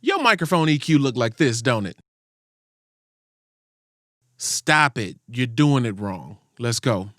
Your microphone EQ look like this, don't it? Stop it. You're doing it wrong. Let's go.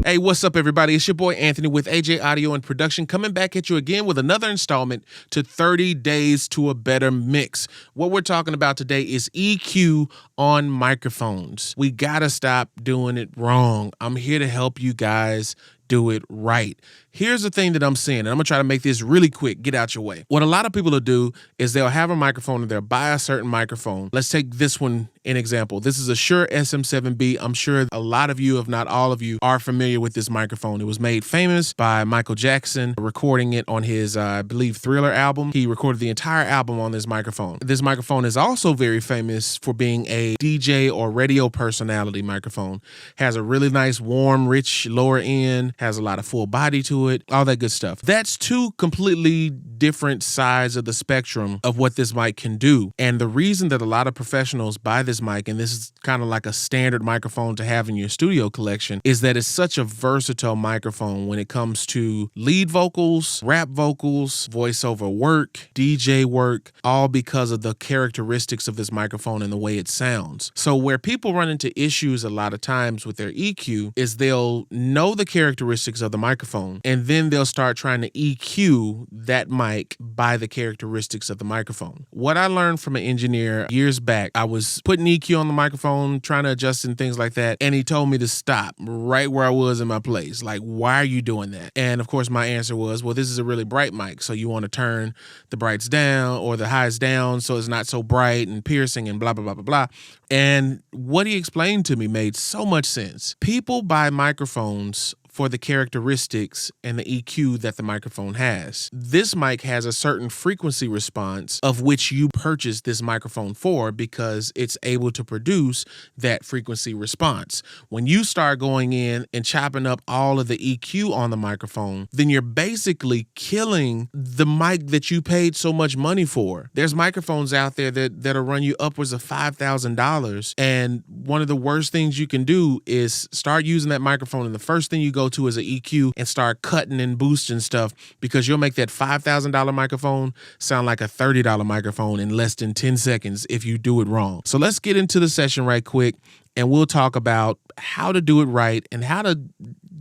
Hey, what's up, everybody? It's your boy Anthony with AJ Audio and Production, coming back at you again with another installment to 30 Days to a Better Mix. What we're talking about today is EQ on microphones. We gotta stop doing it wrong. I'm here to help you guys do it right. Here's the thing that I'm seeing, and I'm gonna try to make this really quick, get out your way. What a lot of people will do is they'll have a microphone and they'll buy a certain microphone. Let's take this one in example. This is a Shure SM7B. I'm sure a lot of you, if not all of you, are familiar with this microphone. It was made famous by Michael Jackson, recording it on his, I believe, Thriller album. He recorded the entire album on this microphone. This microphone is also very famous for being a DJ or radio personality microphone. Has a really nice, warm, rich lower end, has a lot of full body to it, all that good stuff. That's two completely different sides of the spectrum of what this mic can do. And the reason that a lot of professionals buy this mic, and this is kind of like a standard microphone to have in your studio collection, is that it's such a versatile microphone when it comes to lead vocals, rap vocals, voiceover work, DJ work, all because of the characteristics of this microphone and the way it sounds. So where people run into issues a lot of times with their EQ is they'll know the characteristics of the microphone, and then they'll start trying to EQ that mic by the characteristics of the microphone. What I learned from an engineer years back, I was putting EQ on the microphone, trying to adjust and things like that, and he told me to stop right where I was in my place. Like, why are you doing that? And of course, my answer was, well, this is a really bright mic, so you want to turn the brights down or the highs down so it's not so bright and piercing and blah, blah, blah, blah, blah. And what he explained to me made so much sense. People buy microphones for the characteristics and the EQ that the microphone has. This mic has a certain frequency response of which you purchased this microphone for because it's able to produce that frequency response. When you start going in and chopping up all of the EQ on the microphone, then you're basically killing the mic that you paid so much money for. There's microphones out there that'll run you upwards of $5,000, and one of the worst things you can do is start using that microphone, and the first thing you go to is an EQ and start cutting and boosting stuff, because you'll make that $5,000 microphone sound like a $30 microphone in less than 10 seconds if you do it wrong. So let's get into the session right quick, and we'll talk about how to do it right and how to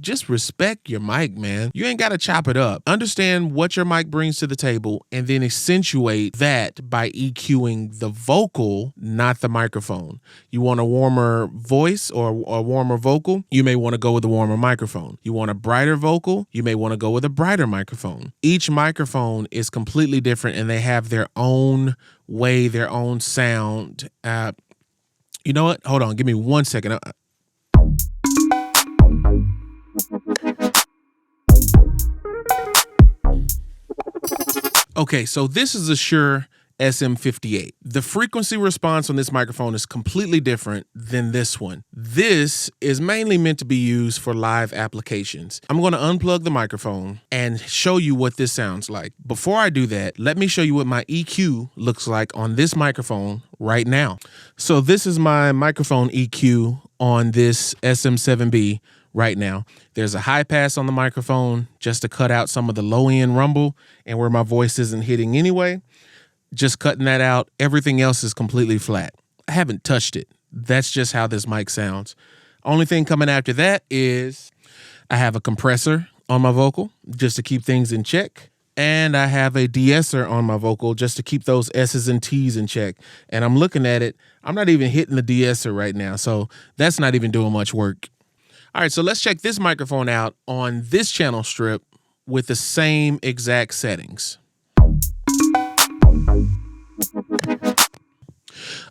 just respect your mic, man. You ain't got to chop it up. Understand what your mic brings to the table and then accentuate that by EQing the vocal, not the microphone. You want a warmer voice or a warmer vocal? You may want to go with a warmer microphone. You want a brighter vocal? You may want to go with a brighter microphone. Each microphone is completely different, and they have their own way, their own sound. You know what? Hold on. Give me 1 second. Okay, so this is a Shure SM58. The frequency response on this microphone is completely different than this one. This is mainly meant to be used for live applications. I'm going to unplug the microphone and show you what this sounds like. Before I do that, let me show you what my EQ looks like on this microphone right now. So this is my microphone EQ on this SM7B right now. There's a high pass on the microphone just to cut out some of the low end rumble and where my voice isn't hitting anyway. Just cutting that out. Everything else is completely flat. I haven't touched it. That's just how this mic sounds. Only thing coming after that is I have a compressor on my vocal just to keep things in check. And I have a de-esser on my vocal just to keep those S's and T's in check. And I'm looking at it. I'm not even hitting the de-esser right now. So that's not even doing much work. All right, so let's check this microphone out on this channel strip with the same exact settings.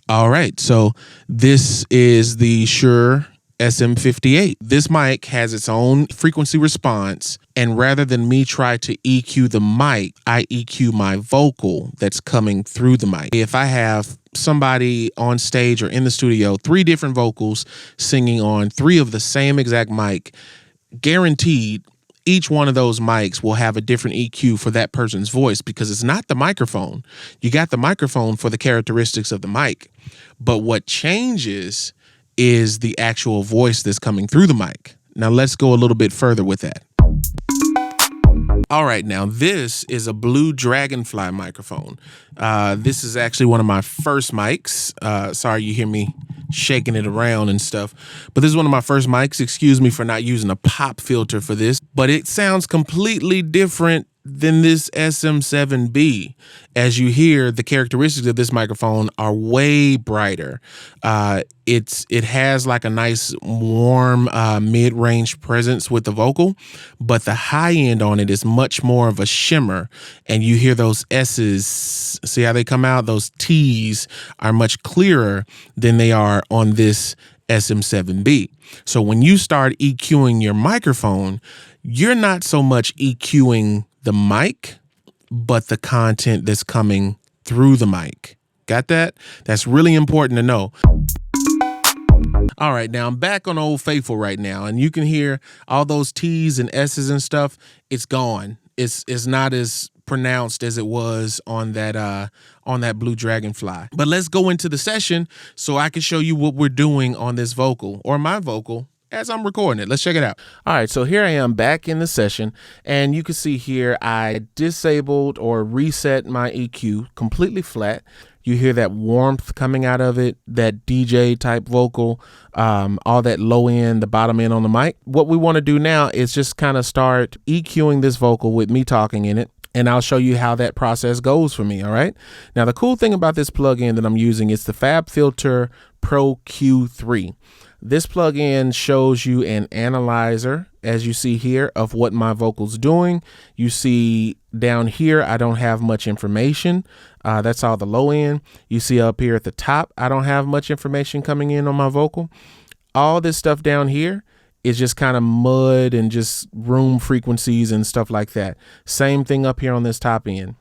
All right, so this is the Shure SM58. This mic has its own frequency response, and rather than me try to EQ the mic, I EQ my vocal that's coming through the mic. If I have somebody on stage or in the studio, 3 different vocals singing on 3 of the same exact mic, guaranteed each one of those mics will have a different EQ for that person's voice, because it's not the microphone. You got the microphone for the characteristics of the mic, but what changes is the actual voice that's coming through the mic. Now let's go a little bit further with that. All right, now this is a Blue Dragonfly microphone. This is actually one of my first mics. Sorry you hear me shaking it around and stuff, but this is one of my first mics. Excuse me for not using a pop filter for this, but it sounds completely different than this SM7B. As you hear, the characteristics of this microphone are way brighter. It has like a nice warm mid-range presence with the vocal, but the high end on it is much more of a shimmer, and you hear those S's. See how they come out? Those T's are much clearer than they are on this SM7B. So when you start EQing your microphone, you're not so much EQing the mic, but the content that's coming through the mic. Got that? That's really important to know. All right, now I'm back on Old Faithful right now, and you can hear all those T's and S's and stuff. It's gone. It's not as pronounced as it was on that Blue Dragonfly. But let's go into the session so I can show you what we're doing on this vocal, or my vocal, as I'm recording it. Let's check it out. All right, so here I am back in the session, and you can see here I disabled or reset my EQ completely flat. You hear that warmth coming out of it, that DJ type vocal, all that low end, the bottom end on the mic. What we want to do now is just kind of start EQing this vocal with me talking in it, and I'll show you how that process goes for me. All right. Now, the cool thing about this plugin that I'm using is the FabFilter Pro Q3. This plugin shows you an analyzer, as you see here, of what my vocal's doing. You see down here, I don't have much information. That's all the low end. You see up here at the top, I don't have much information coming in on my vocal. All this stuff down here is just kind of mud and just room frequencies and stuff like that. Same thing up here on this top end.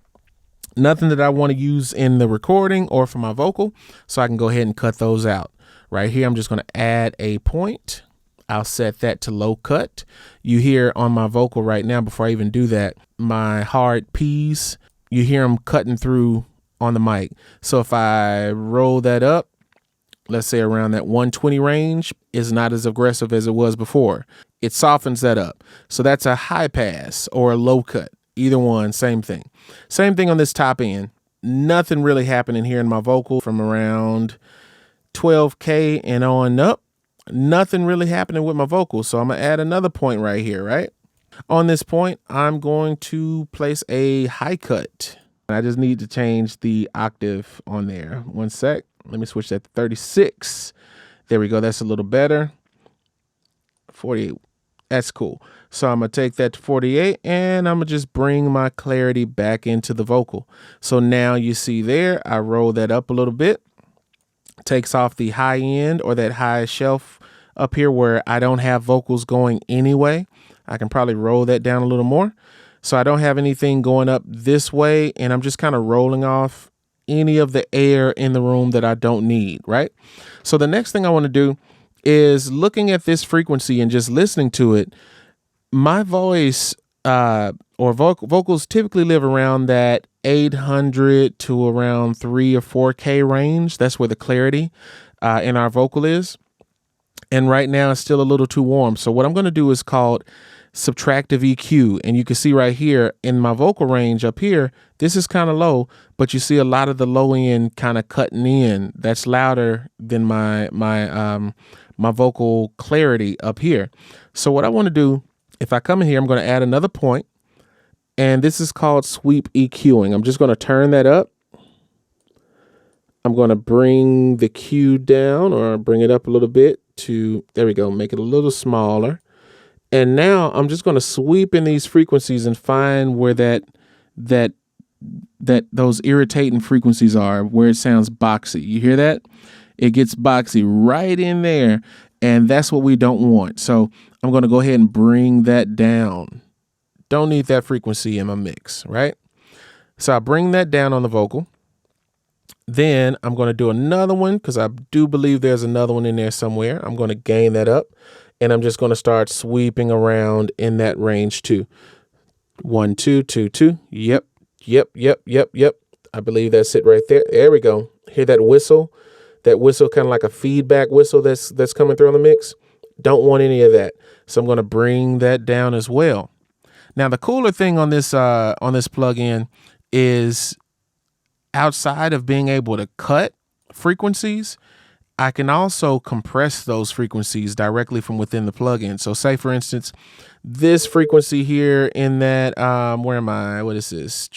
Nothing that I want to use in the recording or for my vocal, so I can go ahead and cut those out. Right here, I'm just going to add a point. I'll set that to low cut. You hear on my vocal right now, before I even do that, my hard P's, you hear them cutting through on the mic. So if I roll that up, let's say around that 120 range, is not as aggressive as it was before. It softens that up. So that's a high pass or a low cut. Either one, same thing. Same thing on this top end. Nothing really happening here in my vocal from around 12K and on up. Nothing really happening with my vocal. So I'm going to add another point right here, right? On this point, I'm going to place a high cut. I just need to change the octave on there. One sec. Let me switch that to 36. There we go. That's a little better. 48. That's cool. So I'm going to take that to 48, and I'm going to just bring my clarity back into the vocal. So now you see there, I roll that up a little bit. Takes off the high end or that high shelf up here where I don't have vocals going anyway. I can probably roll that down a little more. So I don't have anything going up this way, and I'm just kind of rolling off any of the air in the room that I don't need, right? So the next thing I want to do is looking at this frequency and just listening to it. My voice vocals typically live around that 800 to around 3 or 4K range. That's where the clarity in our vocal is. And right now it's still a little too warm. So what I'm going to do is called subtractive EQ. And you can see right here in my vocal range up here, this is kind of low, but you see a lot of the low end kind of cutting in. That's louder than my vocal clarity up here. So what I want to do, if I come in here, I'm going to add another point. And this is called sweep EQing. I'm just going to turn that up. I'm going to bring the Q down or bring it up a little bit to, there we go, make it a little smaller. And now I'm just going to sweep in these frequencies and find where those irritating frequencies are, where it sounds boxy. You hear that? It gets boxy right in there, and that's what we don't want. So I'm going to go ahead and bring that down. Don't need that frequency in my mix, right? So I bring that down on the vocal. Then I'm going to do another one because I do believe there's another one in there somewhere. I'm going to gain that up, and I'm just going to start sweeping around in that range too. 1, 2, 2, 2. Yep. I believe that's it right there. There we go. Hear that whistle? That whistle, kind of like a feedback whistle that's coming through on the mix. Don't want any of that. So I'm going to bring that down as well. Now, the cooler thing on this plugin is outside of being able to cut frequencies, I can also compress those frequencies directly from within the plugin. So say, for instance, this frequency here in that, where am I? What is this?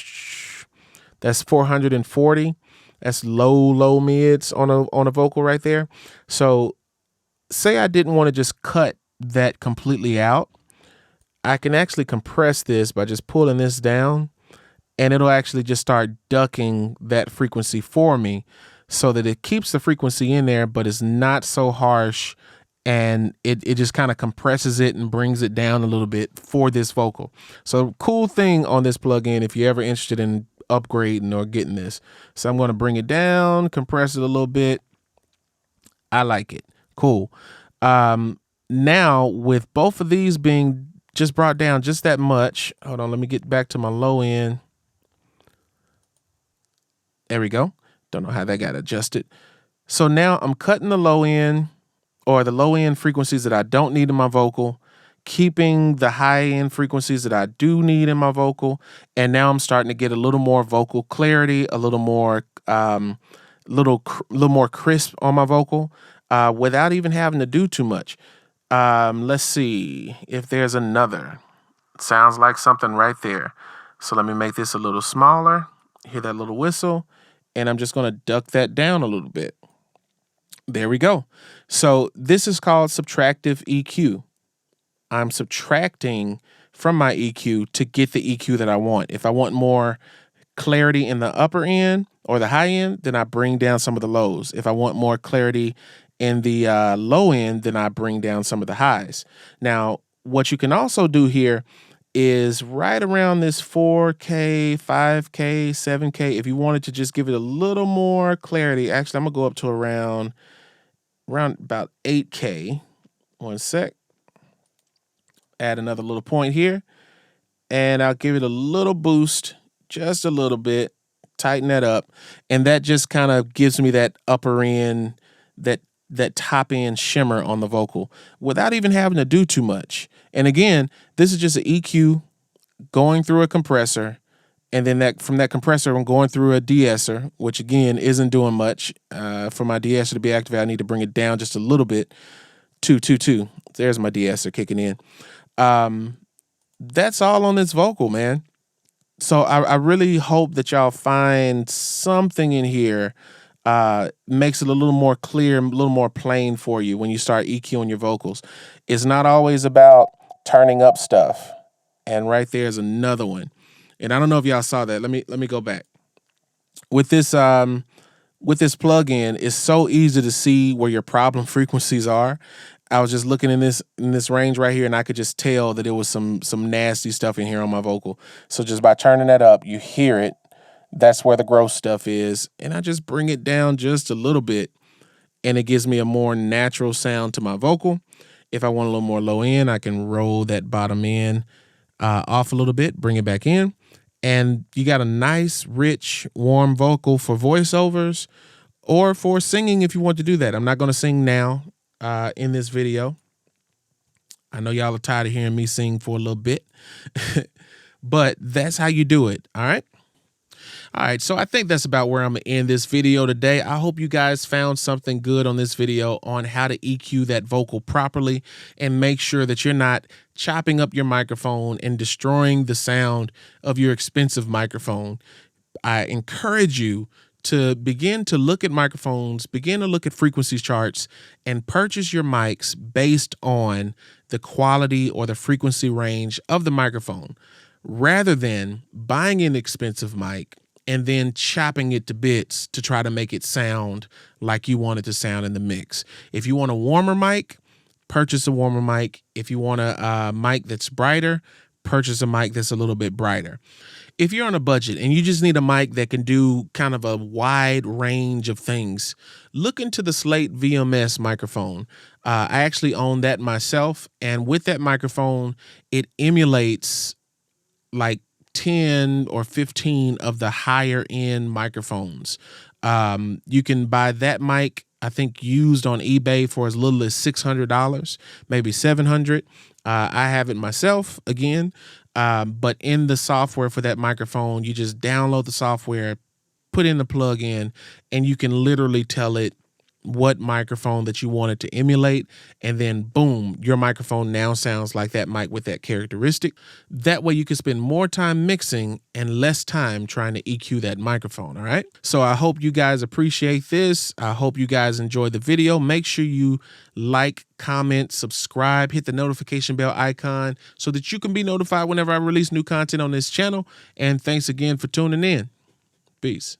That's 440. That's low mids on a vocal right there. So say I didn't want to just cut that completely out. I can actually compress this by just pulling this down, and it'll actually just start ducking that frequency for me so that it keeps the frequency in there, but it's not so harsh, and it just kind of compresses it and brings it down a little bit for this vocal. So cool thing on this plugin if you're ever interested in upgrading or getting this. So I'm going to bring it down, compress it a little bit. I like it. Cool. Now with both of these being just brought down just that much, hold on, let me get back to my low end. There we go. Don't know how that got adjusted. So now I'm cutting the low end, or the low end frequencies that I don't need in my vocal, keeping the high end frequencies that I do need in my vocal. And now I'm starting to get a little more vocal clarity, a little more, little more crisp on my vocal, without even having to do too much. Let's see if there's another. Sounds like something right there. So let me make this a little smaller. Hear that little whistle, and I'm just going to duck that down a little bit. There we go. So this is called subtractive EQ. I'm subtracting from my EQ to get the EQ that I want. If I want more clarity in the upper end or the high end, then I bring down some of the lows. If I want more clarity in the low end, then I bring down some of the highs. Now, what you can also do here is right around this 4K, 5K, 7K. If you wanted to just give it a little more clarity, actually, I'm gonna go up to around about 8K. One sec. Add another little point here, and I'll give it a little boost, just a little bit, tighten that up, and that just kind of gives me that upper end, that top end shimmer on the vocal without even having to do too much. And again, this is just an EQ going through a compressor, and then from that compressor, I'm going through a de-esser, which again isn't doing much. For my de-esser to be activated, I need to bring it down just a little bit. 2. There's my de-esser kicking in. That's all on this vocal, man. So I really hope that y'all find something in here makes it a little more clear, a little more plain for you when you start EQing your vocals. It's not always about turning up stuff. And right there's another one. And I don't know if y'all saw that. Let me go back. With this plugin, it's so easy to see where your problem frequencies are. I was just looking in this range right here, and I could just tell that there was some nasty stuff in here on my vocal. So just by turning that up, you hear it. That's where the gross stuff is. And I just bring it down just a little bit, and it gives me a more natural sound to my vocal. If I want a little more low end, I can roll that bottom end off a little bit, bring it back in. And you got a nice, rich, warm vocal for voiceovers or for singing if you want to do that. I'm not going to sing now in this video. I know y'all are tired of hearing me sing for a little bit, but that's how you do it, all right? All right, so I think that's about where I'm going to end this video today. I hope you guys found something good on this video on how to EQ that vocal properly and make sure that you're not chopping up your microphone and destroying the sound of your expensive microphone. I encourage you to begin to look at microphones, begin to look at frequency charts, and purchase your mics based on the quality or the frequency range of the microphone, rather than buying an expensive mic and then chopping it to bits to try to make it sound like you want it to sound in the mix. If you want a warmer mic, purchase a warmer mic. If you want a mic that's brighter, purchase a mic that's a little bit brighter. If you're on a budget and you just need a mic that can do kind of a wide range of things, look into the Slate VMS microphone. I actually own that myself, and with that microphone, it emulates like 10 or 15 of the higher end microphones. You can buy that mic, I think, used on eBay for as little as $600, maybe $700. I have it myself again. But in the software for that microphone, you just download the software, put in the plug-in, and you can literally tell it what microphone that you want it to emulate, and then boom, your microphone now sounds like that mic with that characteristic. That way you can spend more time mixing and less time trying to EQ that microphone. All right, so I hope you guys appreciate this. I hope you guys enjoyed the video. Make sure you like, comment, subscribe, hit the notification bell icon so that you can be notified whenever I release new content on this channel. And thanks again for tuning in. Peace.